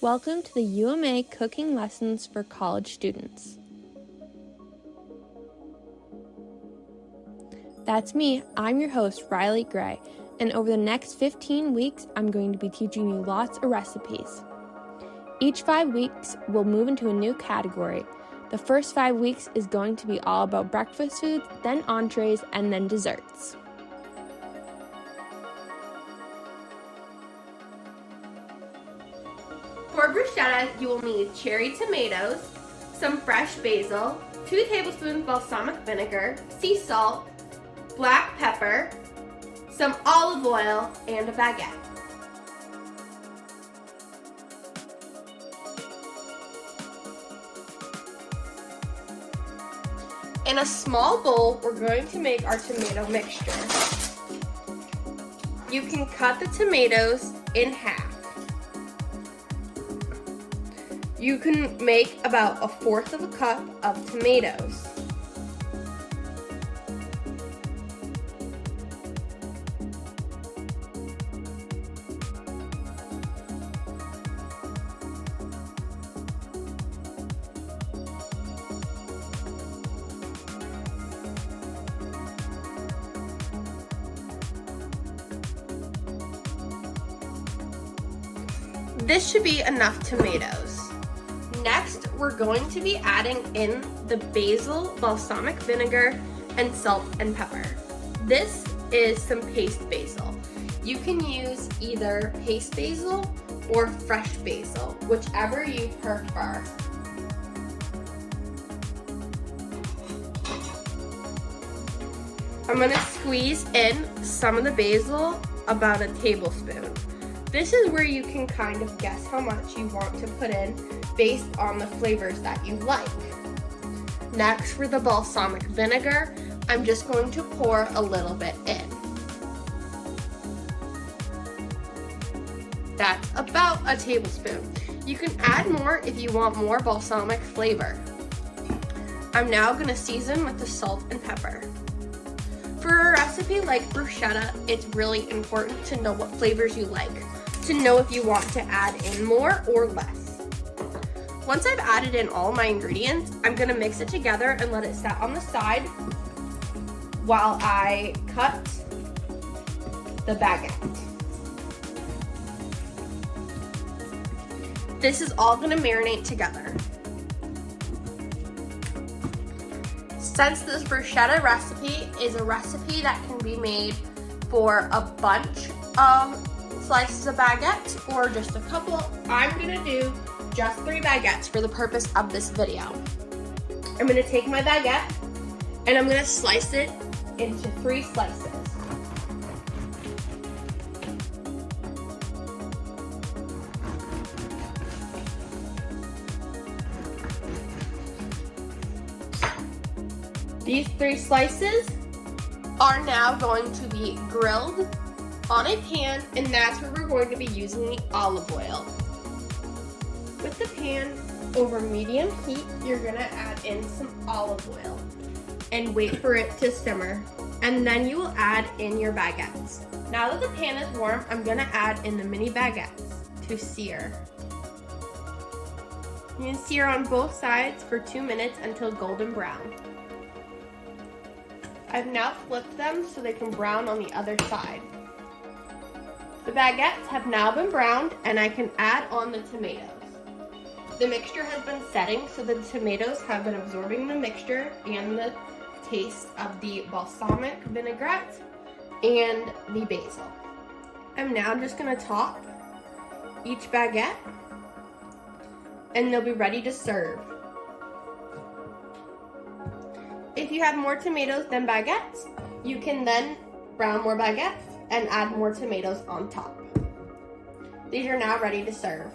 Welcome to the UMA Cooking Lessons for College Students. That's me, I'm your host, Riley Gray, and over the next 15 weeks, I'm going to be teaching you lots of recipes. Each 5 weeks, we'll move into a new category. The first 5 weeks is going to be all about breakfast foods, then entrees, and then desserts. For bruschetta, you will need cherry tomatoes, some fresh basil, 2 tablespoons balsamic vinegar, sea salt, black pepper, some olive oil, and a baguette. In a small bowl, we're going to make our tomato mixture. You can cut the tomatoes in half. You can make about 1/4 of a cup of tomatoes. This should be enough tomatoes. Next, we're going to be adding in the basil, balsamic vinegar, and salt and pepper. This is some paste basil. You can use either paste basil or fresh basil, whichever you prefer. I'm gonna squeeze in some of the basil, about a tablespoon. This is where you can kind of guess how much you want to put in based on the flavors that you like. Next, for the balsamic vinegar, I'm just going to pour a little bit in. That's about a tablespoon. You can add more if you want more balsamic flavor. I'm now going to season with the salt and pepper. For a recipe like bruschetta, it's really important to know what flavors you like, to know if you want to add in more or less. Once I've added in all my ingredients, I'm gonna mix it together and let it set on the side while I cut the baguette. This is all gonna marinate together. Since this bruschetta recipe is a recipe that can be made for a bunch of slices of baguette or just a couple, I'm gonna do just 3 baguettes for the purpose of this video. I'm gonna take my baguette and I'm gonna slice it into 3 slices. These 3 slices are now going to be grilled on a pan, and that's where we're going to be using the olive oil. With the pan over medium heat, you're gonna add in some olive oil and wait for it to simmer. And then you will add in your baguettes. Now that the pan is warm, I'm gonna add in the mini baguettes to sear. You can sear on both sides for 2 minutes until golden brown. I've now flipped them so they can brown on the other side. The baguettes have now been browned and I can add on the tomatoes. The mixture has been setting, so the tomatoes have been absorbing the mixture and the taste of the balsamic vinaigrette and the basil. I'm now just gonna top each baguette and they'll be ready to serve. If you have more tomatoes than baguettes, you can then brown more baguettes and add more tomatoes on top. These are now ready to serve.